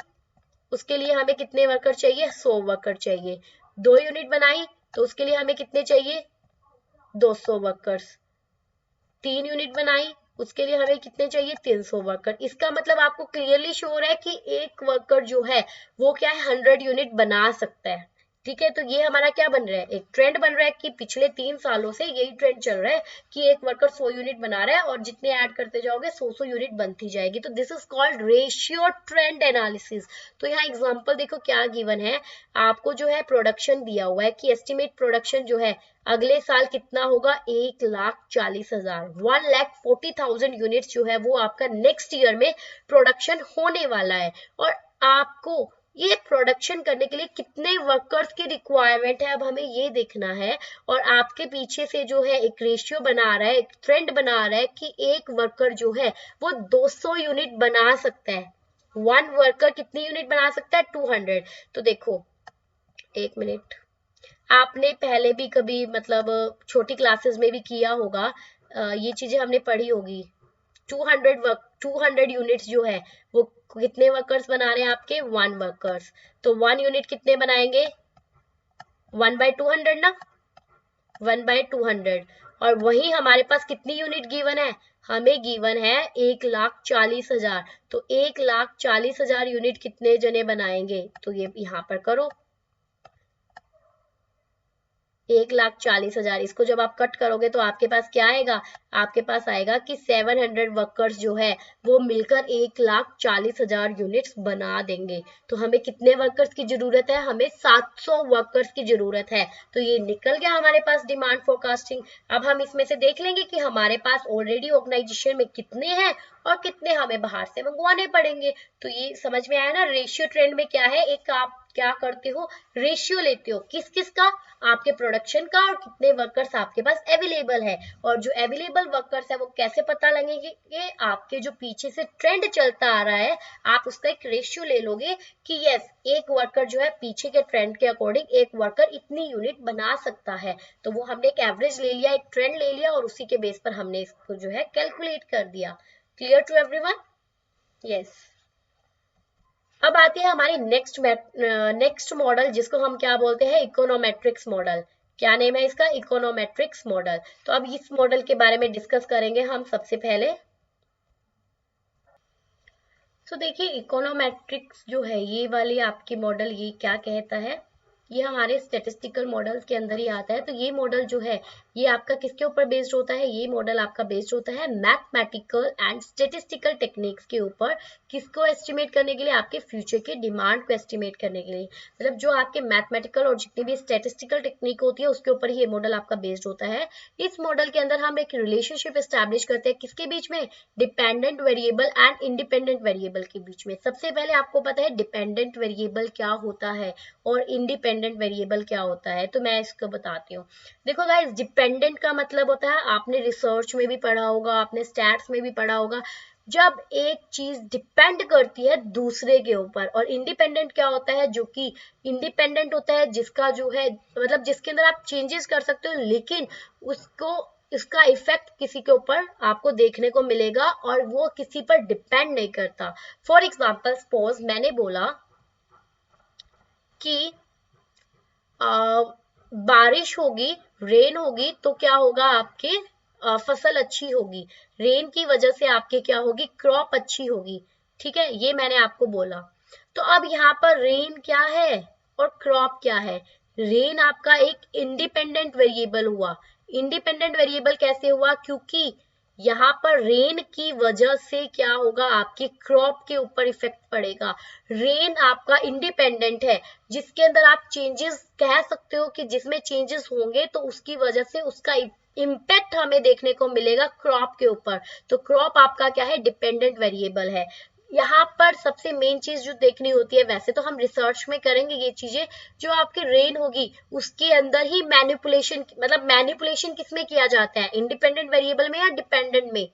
उसके लिए हमें कितने वर्कर चाहिए, 100 वर्कर चाहिए, 2 यूनिट बनाई तो उसके लिए हमें कितने चाहिए, 200 वर्कर्स। 3 यूनिट बनाई उसके लिए हमें कितने चाहिए, 300 वर्कर। इसका मतलब आपको क्लियरली शो हो रहा है कि एक वर्कर जो है वो क्या है, 100 यूनिट बना सकता है। ठीक है, तो ये हमारा क्या बन रहा है, एक ट्रेंड बन रहा है कि पिछले 3 सालों से यही ट्रेंड चल रहा है कि एक वर्कर 100 यूनिट बना रहा है और जितने ऐड करते जाओगे 100 यूनिट बनती जाएगी। तो this is called ratio trend analysis. तो यहाँ एग्जांपल देखो क्या गिवन है, आपको जो है प्रोडक्शन दिया हुआ है कि एस्टिमेट प्रोडक्शन जो है अगले साल कितना होगा, 1,40,000, 1,40,000 यूनिट जो है वो आपका नेक्स्ट ईयर में प्रोडक्शन होने वाला है। और आपको ये प्रोडक्शन करने के लिए कितने वर्कर्स की रिक्वायरमेंट है, अब हमें ये देखना है। और आपके पीछे से जो है एक रेशियो बना रहा है, एक ट्रेंड बना रहा है कि एक वर्कर जो है वो 200 यूनिट बना सकता है। 1 वर्कर कितनी यूनिट बना सकता है, 200। तो देखो, एक मिनट, आपने पहले भी कभी मतलब छोटी क्लासेस में भी किया होगा, ये चीजें हमने पढ़ी होगी। 200 यूनिट्स जो है वो कितने वर्कर्स बना रहे हैं आपके, 1 वर्कर्स। तो 1 यूनिट कितने बनाएंगे, 1/200 ना, 1/200। और वही हमारे पास कितनी यूनिट गिवन है, हमें गिवन है 1,40,000। तो 1,40,000 यूनिट कितने जने बनाएंगे, तो ये यहाँ पर करो, 1,40,000। इसको जब आप कट करोगे तो आपके पास क्या आएगा, आपके पास आएगा कि 700 वर्कर्स जो है वो मिलकर 1,40,000 यूनिट्स बना देंगे। तो हमें कितने वर्कर्स की जरूरत है, हमें 700 वर्कर्स की जरूरत है। तो ये निकल गया हमारे पास डिमांड फोरकास्टिंग। अब हम इसमें से देख लेंगे कि हमारे पास ऑलरेडी ऑर्गेनाइजेशन में कितने हैं और कितने हमें बाहर से मंगवाने पड़ेंगे। तो ये समझ में आया ना, रेशियो ट्रेंड में क्या है, एक आप क्या करते हो, रेशियो लेते हो किस किस का, आपके प्रोडक्शन का और कितने वर्कर्स आपके पास अवेलेबल है। और जो अवेलेबल वर्कर्स है वो कैसे पता लगेंगे, कि आपके जो पीछे से ट्रेंड चलता आ रहा है आप उसका एक रेशियो ले लोगे कि यस, एक वर्कर जो है पीछे के ट्रेंड के अकॉर्डिंग एक वर्कर इतनी यूनिट बना सकता है। तो वो हमने एक एवरेज ले लिया, एक ट्रेंड ले लिया और उसी के बेस पर हमने इसको जो है कैलकुलेट कर दिया। Clear to everyone? यस। अब आते हैं हमारे नेक्स्ट मॉडल, जिसको हम क्या बोलते हैं, इकोनोमेट्रिक्स मॉडल। क्या नेम है इसका, इकोनोमेट्रिक्स मॉडल। तो अब इस मॉडल के बारे में डिस्कस करेंगे हम सबसे पहले। तो देखिए, इकोनोमेट्रिक्स जो है ये वाली आपकी मॉडल, ये क्या कहता है, ये हमारे स्टेटिस्टिकल मॉडल्स के अंदर ही आता है। तो ये मॉडल जो है ये आपका किसके ऊपर बेस्ड होता है, ये मॉडल आपका बेस्ड होता है मैथमेटिकल एंड स्टेटिस्टिकल टेक्निक्स के ऊपर। किसको एस्टिमेट करने के लिए, आपके फ्यूचर के डिमांड को एस्टिमेट करने के लिए। मतलब जो आपके मैथमेटिकल और जितनी भी स्टेटिस्टिकल टेक्निक होती है उसके ऊपर ही ये मॉडल आपका बेस्ड होता है। इस मॉडल के अंदर हम एक रिलेशनशिप एस्टैब्लिश करते हैं, किसके बीच में, dependent variable and independent variable के बीच में। सबसे पहले आपको पता है डिपेंडेंट वेरिएबल क्या होता है और इंडिपेंडेंट वेरिएबल क्या होता है, तो मैं इसको बताती हूँ। देखो गाइस, डिपेंडेंट का मतलब होता है, आपने रिसर्च में भी पढ़ा होगा, आपने स्टैट्स में भी पढ़ा होगा, जब एक चीज डिपेंड करती है दूसरे के ऊपर। और इंडिपेंडेंट क्या होता है, जो कि इंडिपेंडेंट होता है जिसका जो है मतलब जिसके अंदर आप चेंजेस कर सकते हो लेकिन उसको इसका इफेक्ट किसी के ऊपर आपको देखने को मिलेगा और वो किसी पर डिपेंड नहीं करता। फॉर एग्जाम्पल सपोज मैंने बोला कि बारिश होगी, रेन होगी, तो क्या होगा, आपके फसल अच्छी होगी। रेन की वजह से आपके क्या होगी, क्रॉप अच्छी होगी। ठीक है, ये मैंने आपको बोला। तो अब यहाँ पर रेन क्या है और क्रॉप क्या है। रेन आपका एक इंडिपेंडेंट वेरिएबल हुआ। इंडिपेंडेंट वेरिएबल कैसे हुआ, क्योंकि यहाँ पर रेन की वजह से क्या होगा, आपकी क्रॉप के ऊपर इफेक्ट पड़ेगा। रेन आपका इंडिपेंडेंट है, जिसके अंदर आप चेंजेस कह सकते हो कि जिसमें चेंजेस होंगे तो उसकी वजह से उसका इम्पैक्ट हमें देखने को मिलेगा क्रॉप के ऊपर। तो क्रॉप आपका क्या है, डिपेंडेंट वेरिएबल है। यहाँ पर सबसे मेन चीज जो देखनी होती है, वैसे तो हम रिसर्च में करेंगे ये चीजें, जो आपकी रेन होगी उसके अंदर ही मैनिपुलेशन, मतलब मैनिपुलेशन किसमें किया जाता है, इंडिपेंडेंट वेरिएबल में या डिपेंडेंट में,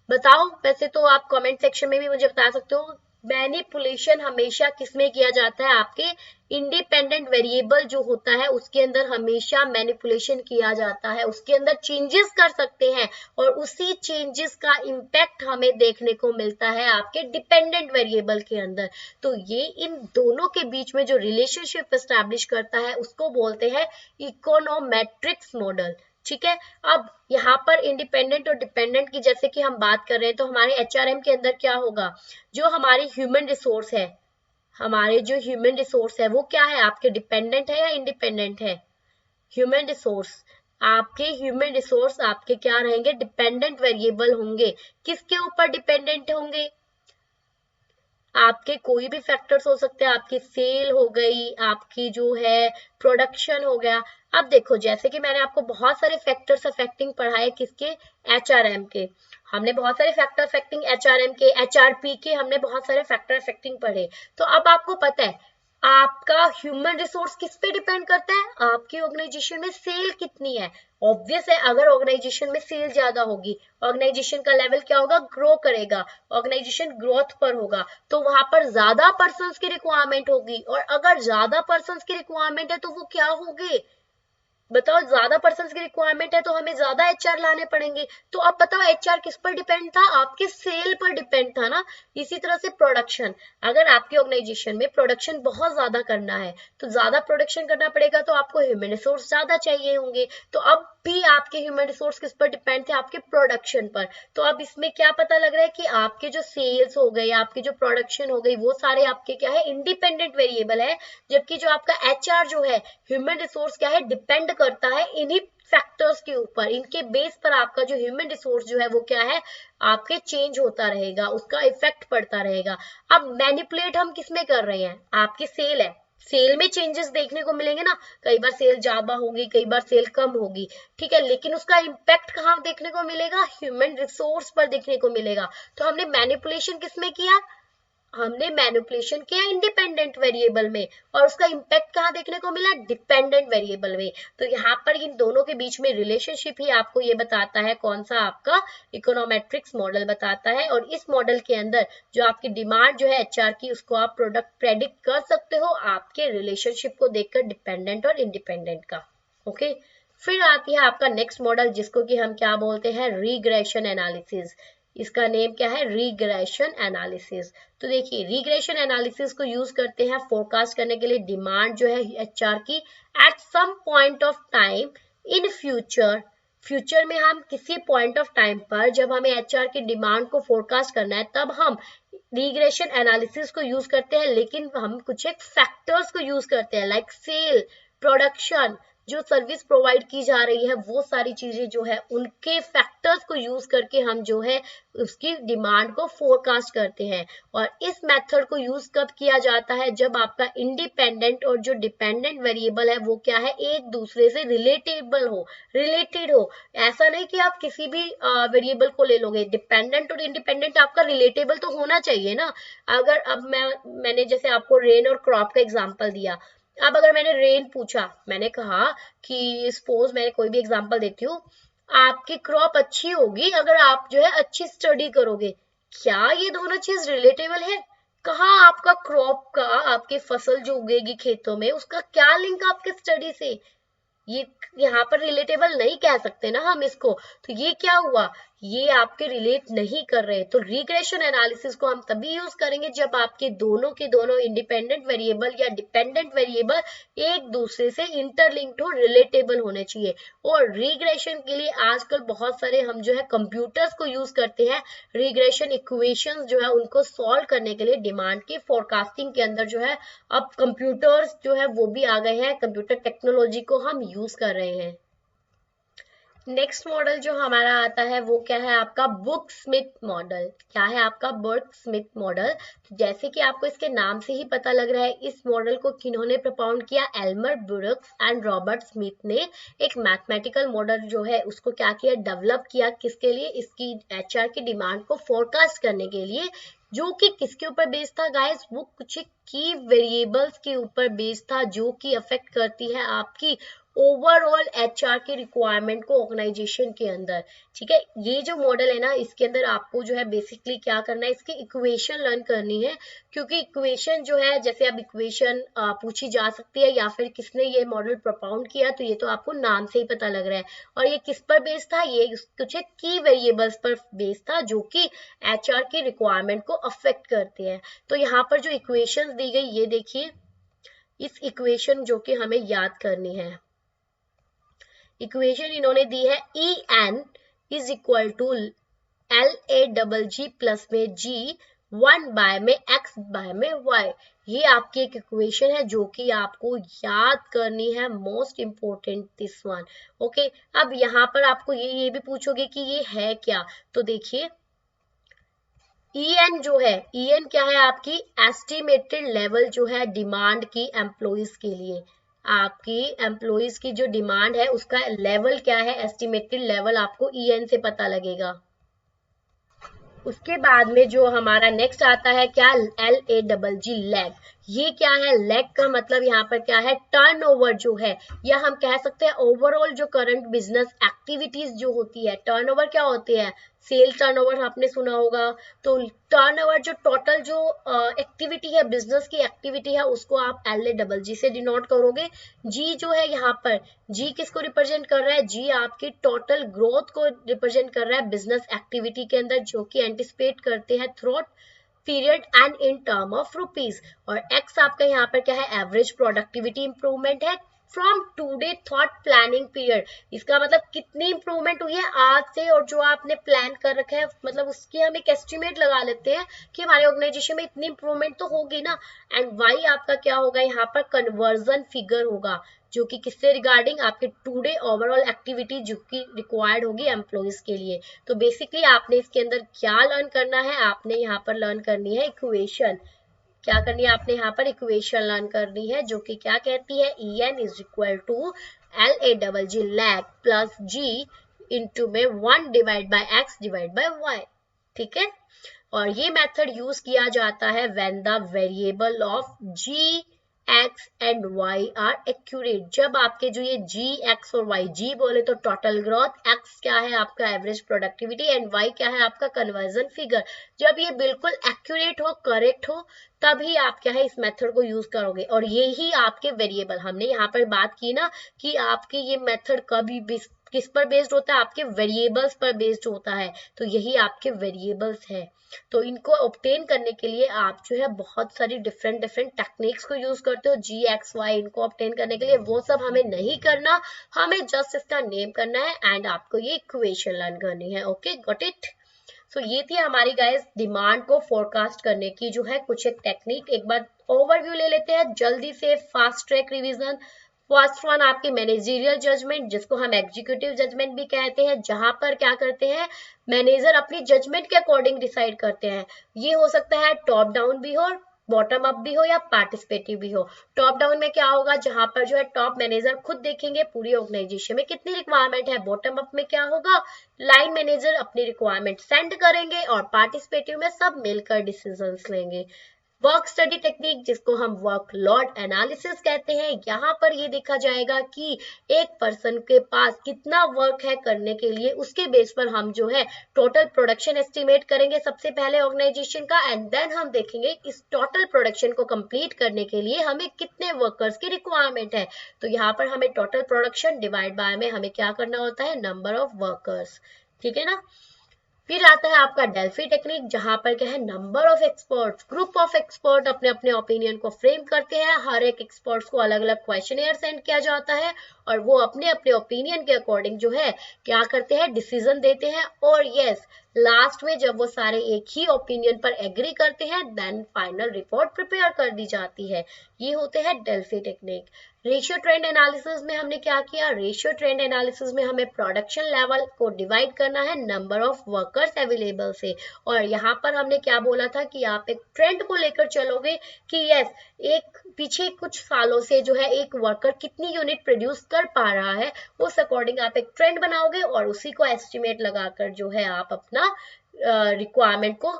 बताओ। वैसे तो आप कमेंट सेक्शन में भी मुझे बता सकते हो मैनिपुलेशन हमेशा किसमें किया जाता है, आपके इंडिपेंडेंट वेरिएबल जो होता है उसके अंदर हमेशा मैनिपुलेशन किया जाता है, उसके अंदर चेंजेस कर सकते हैं और उसी चेंजेस का इम्पैक्ट हमें देखने को मिलता है आपके डिपेंडेंट वेरिएबल के अंदर। तो ये इन दोनों के बीच में जो रिलेशनशिप एस्टैब्लिश करता है उसको बोलते हैं इकोनोमेट्रिक्स मॉडल। ठीक है, अब यहाँ पर इंडिपेंडेंट और डिपेंडेंट की जैसे कि हम बात कर रहे हैं तो हमारे एचआरएम के अंदर क्या होगा, जो हमारी ह्यूमन रिसोर्स है, हमारे जो ह्यूमन रिसोर्स है वो क्या है, आपके डिपेंडेंट है या इंडिपेंडेंट है, ह्यूमन रिसोर्स, आपके ह्यूमन रिसोर्स आपके क्या रहेंगे, डिपेंडेंट वेरिएबल होंगे। किसके ऊपर डिपेंडेंट होंगे, आपके कोई भी फैक्टर्स हो सकते हैं, आपकी सेल हो गई, आपकी जो है प्रोडक्शन हो गया। अब देखो जैसे कि मैंने आपको बहुत सारे फैक्टर्स अफेक्टिंग पढ़ाए किसके, एचआरएम के, हमने बहुत सारे फैक्टर अफेक्टिंग एचआरएम के, एचआरपी के, हमने बहुत सारे फैक्टर अफेक्टिंग पढ़े। तो अब आपको पता है आपका ह्यूमन रिसोर्स किस पे डिपेंड करता है, आपकी ऑर्गेनाइजेशन में सेल कितनी है। ऑब्वियस है अगर ऑर्गेनाइजेशन में सेल ज्यादा होगी, ऑर्गेनाइजेशन का लेवल क्या होगा, ग्रो करेगा, ऑर्गेनाइजेशन ग्रोथ पर होगा, तो वहां पर ज्यादा पर्सन्स की रिक्वायरमेंट होगी, और अगर ज्यादा पर्सन्स की रिक्वायरमेंट है तो वो क्या होंगे, बताओ, ज्यादा पर्सन्स की रिक्वायरमेंट है तो हमें ज्यादा एचआर लाने पड़ेंगे। तो अब बताओ एचआर किस पर डिपेंड था, आपके सेल पर डिपेंड था ना। इसी तरह से प्रोडक्शन, अगर आपके ऑर्गेनाइजेशन में प्रोडक्शन बहुत ज्यादा करना है तो ज्यादा प्रोडक्शन करना पड़ेगा तो आपको ह्यूमन रिसोर्स ज्यादा चाहिए होंगे। तो अब भी आपके ह्यूमन रिसोर्स किस पर डिपेंड थे, आपके प्रोडक्शन पर। तो अब इसमें क्या पता लग रहा है कि आपके जो सेल्स हो गए, आपकी जो प्रोडक्शन हो गई, वो सारे आपके क्या है, इंडिपेंडेंट वेरिएबल है, जबकि जो आपका एचआर जो है, ह्यूमन रिसोर्स क्या है, डिपेंड करता है इन्हीं फैक्टर्स के ऊपर, इनके बेस पर आपका जो ह्यूमन रिसोर्स जो है वो क्या है, आपके चेंज होता रहेगा, उसका इफेक्ट पड़ता रहेगा। अब मैनिपुलेट हम किसमें कर रहे हैं, आपकी सेल है, सेल में चेंजेस देखने को मिलेंगे ना, कई बार सेल ज्यादा होगी, कई बार सेल कम होगी, ठीक है, लेकिन उसका इम्पैक्ट कहाँ देखने को मिलेगा, ह्यूमन रिसोर्स पर देखने को मिलेगा। तो हमने मैनिपुलेशन किसमें किया, हमने मैनिपुलेशन किया इंडिपेंडेंट वेरिएबल में, और उसका इम्पैक्ट कहाँ देखने को मिला, डिपेंडेंट वेरिएबल में। तो यहाँ पर इन दोनों के बीच में रिलेशनशिप ही आपको ये बताता है, कौन सा, आपका इकोनोमेट्रिक्स मॉडल बताता है। और इस मॉडल के अंदर जो आपकी डिमांड जो है एचआर की, उसको आप प्रोडक्ट प्रेडिक्ट कर सकते हो आपके रिलेशनशिप को देखकर, डिपेंडेंट और इंडिपेंडेंट का। ओके, फिर आती है आपका नेक्स्ट मॉडल, जिसको कि हम क्या बोलते हैं, रिग्रेशन एनालिसिस। इसका नेम क्या है, रिग्रेशन एनालिसिस। तो देखिए रिग्रेशन एनालिसिस को यूज करते हैं फोरकास्ट करने के लिए डिमांड जो है एचआर की at some point of time in future. Future में हम किसी पॉइंट ऑफ टाइम पर जब हमें एचआर की डिमांड को फोरकास्ट करना है तब हम रिग्रेशन एनालिसिस को यूज करते हैं, लेकिन हम कुछ एक फैक्टर्स को यूज करते हैं, लाइक सेल, प्रोडक्शन, जो सर्विस प्रोवाइड की जा रही है, वो सारी चीजें जो है उनके फैक्टर्स को यूज करके हम जो है उसकी डिमांड को फोरकास्ट करते हैं। और इस मेथड को यूज कब किया जाता है, जब आपका इंडिपेंडेंट और जो डिपेंडेंट वेरिएबल है वो क्या है, एक दूसरे से रिलेटेबल हो, रिलेटेड हो। ऐसा नहीं कि आप किसी भी वेरिएबल को ले लोगे, डिपेंडेंट और इंडिपेंडेंट आपका रिलेटेबल तो होना चाहिए ना। अगर अब मैंने जैसे आपको रेन और क्रॉप का एग्जांपल दिया, अब अगर मैंने रेन पूछा, मैंने कहा कि सपोज मैं कोई भी एग्जांपल देती हूँ, आपकी क्रॉप अच्छी होगी अगर आप जो है अच्छी स्टडी करोगे, क्या ये दोनों चीज रिलेटेबल है, कहाँ आपका क्रॉप का, आपकी फसल जो उगेगी खेतों में, उसका क्या लिंक आपके स्टडी से, ये यहाँ पर रिलेटेबल नहीं कह सकते ना हम इसको। तो ये क्या हुआ, ये आपके रिलेट नहीं कर रहे। तो रिग्रेशन एनालिसिस को हम तभी यूज करेंगे जब आपके दोनों के दोनों इंडिपेंडेंट वेरिएबल या डिपेंडेंट वेरिएबल एक दूसरे से इंटरलिंक्ड हो, रिलेटेबल होने चाहिए। और रिग्रेशन के लिए आजकल बहुत सारे हम जो है कंप्यूटर्स को यूज करते हैं, रिग्रेशन इक्वेशंस जो है उनको सॉल्व करने के लिए डिमांड की फोरकास्टिंग के अंदर जो है अब कंप्यूटर्स जो है वो भी आ गए हैं, कंप्यूटर टेक्नोलॉजी को हम यूज कर रहे हैं। नेक्स्ट मॉडल जो हमारा आता है वो क्या है, आपका बुक स्मिथ मॉडल। क्या है आपका बुक स्मिथ मॉडल, तो जैसे कि आपको इसके नाम से ही पता लग रहा है, इस मॉडल को किन्होंने प्रपोज किया, Elmer brooks and Robert Smith ने एक मैथमेटिकल मॉडल जो है उसको क्या किया, डेवलप किया, किसके लिए, इसकी एचआर की डिमांड को फोरकास्ट करने के लिए, जो कि किसके ऊपर बेस्ड था गाइस, वो कुछ की वेरिएबल्स के ऊपर बेस्ड था जो कि अफेक्ट करती है आपकी ओवरऑल एचआर की रिक्वायरमेंट को ऑर्गेनाइजेशन के अंदर। ठीक है, ये जो मॉडल है ना, इसके अंदर आपको जो है बेसिकली क्या करना है, इसकी इक्वेशन लर्न करनी है, क्योंकि इक्वेशन जो है, जैसे अब इक्वेशन पूछी जा सकती है या फिर किसने ये मॉडल प्रोपाउंड किया, तो ये तो आपको नाम से ही पता लग रहा है। और ये किस पर बेस्ड था, ये कुछ की वेरिएबल्स पर बेस्ड था जो कि एचआर की रिक्वायरमेंट को अफेक्ट करते हैं। तो यहाँ पर जो इक्वेशन दी गई, ये देखिए, इस इक्वेशन जो कि हमें याद करनी है, इक्वेशन इन्होंने दी है E N is equal to LAGG plus में G 1 बाय में X बाय में Y। ये आपकी एक इक्वेशन है जो कि आपको याद करनी है, most important this one. Okay, अब यहाँ पर आपको ये भी पूछोगे कि ये है क्या, तो देखिए EN जो है, EN क्या है, आपकी एस्टिमेटेड लेवल जो है डिमांड की एम्प्लॉइज के लिए, आपकी एम्प्लॉइज की जो डिमांड है उसका लेवल क्या है, एस्टिमेटेड लेवल आपको EN से पता लगेगा। उसके बाद में जो हमारा नेक्स्ट आता है क्या, LAGG लैग। ये क्या है, लैग का मतलब यहाँ पर क्या है, टर्नओवर जो है, या हम कह सकते हैं ओवरऑल जो करंट बिजनेस एक्टिविटीज जो होती है, टर्नओवर क्या होती है, सेल टर्नओवर आपने सुना होगा। तो टर्नओवर जो टोटल जो एक्टिविटी है, बिजनेस की एक्टिविटी है, उसको आप LAGG से डिनोट करोगे। जी जो है यहाँ पर, जी किसको रिप्रेजेंट कर रहा है, जी आपकी टोटल ग्रोथ को रिप्रेजेंट कर रहा है बिजनेस एक्टिविटी के अंदर, जो कि एंटिसिपेट करते हैं through period and in term of rupees. और एक्स आपका यहाँ पर क्या है, एवरेज प्रोडक्टिविटी इंप्रूवमेंट है from today thought planning period. इसका मतलब कितनी इंप्रूवमेंट हुई है आज से, और जो आपने प्लान कर रखा है, मतलब उसकी हम एक एस्टिमेट लगा लेते हैं कि हमारे ऑर्गेनाइजेशन में इतनी इंप्रूवमेंट तो होगी ना। एंड वाई आपका क्या होगा, यहाँ पर कन्वर्जन फिगर होगा, जो कि किससे रिगार्डिंग, आपके टूडे ओवरऑल एक्टिविटी जो कि रिक्वायर्ड होगी एम्प्लॉइज के लिए। तो बेसिकली आपने इसके अंदर क्या लर्न करना है, आपने यहाँ पर लर्न करनी है इक्वेशन। क्या करनी है आपने यहाँ पर, इक्वेशन लर्न करनी है, जो कि क्या कहती है, EN is equal to LAGG lag plus G into में 1 divide by X divide by Y। ठीक है, और ये मेथड यूज किया जाता है when the variable of G X and Y are accurate. जब आपके जो ये G X और Y, G बोले तो टोटल ग्रोथ, X क्या है आपका एवरेज प्रोडक्टिविटी, एंड Y क्या है आपका कन्वर्जन फिगर, जब ये बिल्कुल एक्यूरेट हो, करेक्ट हो, तभी आप क्या है इस मेथड को यूज करोगे। और ये ही आपके वेरिएबल, हमने यहाँ पर बात की ना कि आपके ये मेथड कभी भी किस पर बेस्ड होता है, आपके वेरिएबल्स पर बेस्ड होता है। तो यही आपके वेरिएबल्स है। तो इनको ऑब्टेन करने के लिए आप जो है बहुत सारी डिफरेंट टेक्निक्स को यूज करते हो, GXY इनको ऑब्टेन करने के लिए। वो सब हमें नहीं करना, हमें जस्ट इसका नेम करना है एंड आपको ये इक्वेशन लर्न करनी है। Okay, got it. सो ये थी हमारी गाइस डिमांड को फोरकास्ट करने की जो है कुछ एक टेक्निक। एक बार ओवरव्यू ले लेते हैं जल्दी से, fast track revision. First one आपकी मैनेजरियल जजमेंट, जिसको हम एग्जीक्यूटिव जजमेंट भी कहते हैं, जहां पर क्या करते हैं, मैनेजर अपनी जजमेंट के अकॉर्डिंग डिसाइड करते हैं। ये हो सकता है टॉप डाउन भी हो, बॉटम अप भी हो, या पार्टिसिपेटिव भी हो। टॉप डाउन में क्या होगा, जहां पर जो है टॉप मैनेजर खुद देखेंगे पूरी ऑर्गेनाइजेशन में कितनी रिक्वायरमेंट है। बॉटम अप में क्या होगा, लाइन मैनेजर अपनी रिक्वायरमेंट सेंड करेंगे, और पार्टिसिपेटिव में सब मिलकर डिसीजंस लेंगे। वर्क स्टडी टेक्निक, जिसको हम वर्क लोड एनालिसिस कहते हैं, यहाँ पर ये देखा जाएगा कि एक पर्सन के पास कितना वर्क है करने के लिए, उसके बेस पर हम जो है टोटल प्रोडक्शन एस्टिमेट करेंगे सबसे पहले ऑर्गेनाइजेशन का, एंड देन हम देखेंगे इस टोटल प्रोडक्शन को कंप्लीट करने के लिए हमें कितने वर्कर्स की रिक्वायरमेंट है। तो यहाँ पर हमें टोटल प्रोडक्शन डिवाइड बाय में हमें क्या करना होता है, नंबर ऑफ वर्कर्स। ठीक है ना। फिर आता है आपका डेल्फी टेक्निक, जहां पर क्या है, number of experts, group of expert अपने अपने ओपिनियन को फ्रेम करते हैं। हर एक एक्सपर्ट्स को अलग अलग क्वेश्चनेयर सेंड किया जाता है, और वो अपने अपने ओपिनियन के अकॉर्डिंग जो है क्या करते हैं, डिसीजन देते हैं। और यस, लास्ट में जब वो सारे एक ही ओपिनियन पर एग्री करते हैं, देन फाइनल रिपोर्ट प्रिपेयर कर दी जाती है। ये होते हैं Delphi technique. Ratio trend analysis में हमने क्या किया, रेशियो ट्रेंड एनालिसिस में हमें प्रोडक्शन लेवल को डिवाइड करना है नंबर ऑफ वर्कर्स अवेलेबल से। और यहाँ पर हमने क्या बोला था कि आप एक ट्रेंड को लेकर चलोगे कि यस, एक पीछे कुछ सालों से जो है एक वर्कर कितनी यूनिट प्रोड्यूस कर पा रहा है, उस अकॉर्डिंग आप एक ट्रेंड बनाओगे और उसी को एस्टिमेट लगाकर जो है आप अपना रिक्वायरमेंट को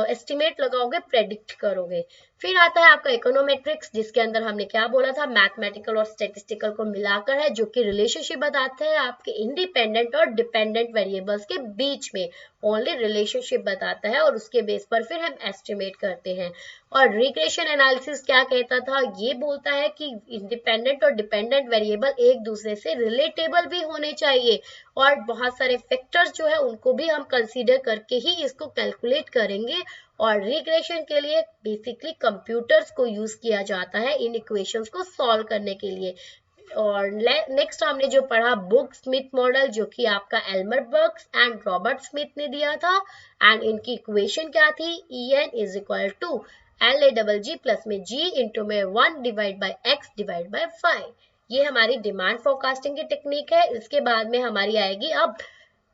एस्टिमेट लगाओगे, प्रेडिक्ट करोगे। फिर आता है आपका इकोनोमेट्रिक्स, जिसके अंदर हमने क्या बोला था, मैथमेटिकल और स्टेटिस्टिकल को मिलाकर है, जो कि रिलेशनशिप बताते हैं आपके इंडिपेंडेंट और डिपेंडेंट वेरिएबल्स के बीच में, ओनली रिलेशनशिप बताता है और उसके बेस पर फिर हम एस्टिमेट करते हैं। और रिग्रेशन एनालिसिस क्या कहता था, ये बोलता है कि इंडिपेंडेंट और डिपेंडेंट वेरिएबल एक दूसरे से रिलेटेबल भी होने चाहिए और बहुत सारे फैक्टर्स जो है उनको भी हम कंसीडर करके ही इसको कैलकुलेट करेंगे। और रिग्रेशन के लिए बेसिकली कंप्यूटर्स को यूज किया जाता है इन इक्वेशंस को सॉल्व करने के लिए। और नेक्स्ट हमने जो पढ़ा बुक स्मिथ मॉडल, जो कि आपका Elmer Burgs and Robert Smith ने दिया था। एंड इनकी इक्वेशन क्या थी, En is equal to LAGG plus में G इंटू में 1 divide by X divide by 5। ये हमारी डिमांड फोरकास्टिंग की टेक्निक है। इसके बाद में हमारी आएगी अब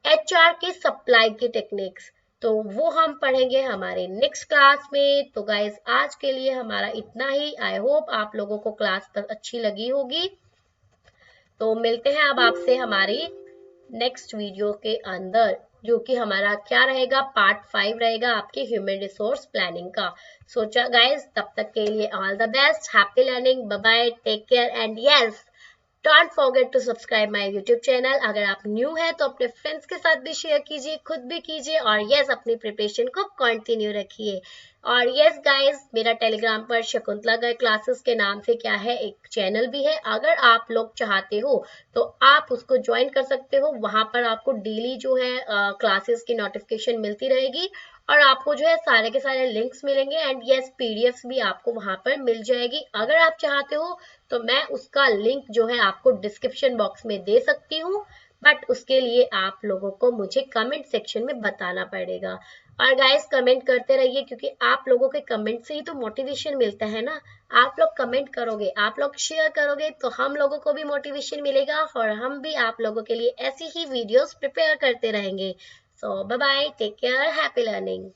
HR के सप्लाई की टेक्निक्स, तो वो हम पढ़ेंगे हमारे नेक्स्ट क्लास में। तो गाइस आज के लिए हमारा इतना ही। आई होप आप लोगों को क्लास अच्छी लगी होगी। तो मिलते हैं अब आपसे हमारी नेक्स्ट वीडियो के अंदर, जो कि हमारा क्या रहेगा, पार्ट 5 रहेगा आपके ह्यूमन रिसोर्स प्लानिंग का। सोचा गाइस, तब तक के लिए all the best, happy learning, bye bye, take care and yes don't forget to subscribe my YouTube channel. अगर आप न्यू है तो अपने फ्रेंड्स के साथ भी शेयर कीजिए, खुद भी कीजिए और यस अपनी प्रिपरेशन को कंटिन्यू रखिए। और यस गाइस, मेरा टेलीग्राम पर शकुंतला गर्ग क्लासेस के नाम से क्या है एक चैनल भी है, अगर आप लोग चाहते हो तो आप उसको ज्वाइन कर सकते हो। वहां पर आपको डेली जो है क्लासेस की नोटिफिकेशन मिलती रहेगी और आपको जो है सारे के सारे लिंक्स मिलेंगे एंड यस पीडीएफ्स भी आपको वहां पर मिल जाएगी। अगर आप चाहते हो तो मैं उसका लिंक जो है आपको डिस्क्रिप्शन बॉक्स में दे सकती हूँ, बट उसके लिए आप लोगों को मुझे कमेंट सेक्शन में बताना पड़ेगा। और गाइस कमेंट करते रहिए, क्योंकि आप लोगों के कमेंट से ही तो मोटिवेशन मिलता है ना। आप लोग कमेंट करोगे, आप लोग शेयर करोगे तो हम लोगों को भी मोटिवेशन मिलेगा और हम भी आप लोगों के लिए ऐसी ही वीडियोस प्रिपेयर करते रहेंगे। So bye bye, take care, happy learning.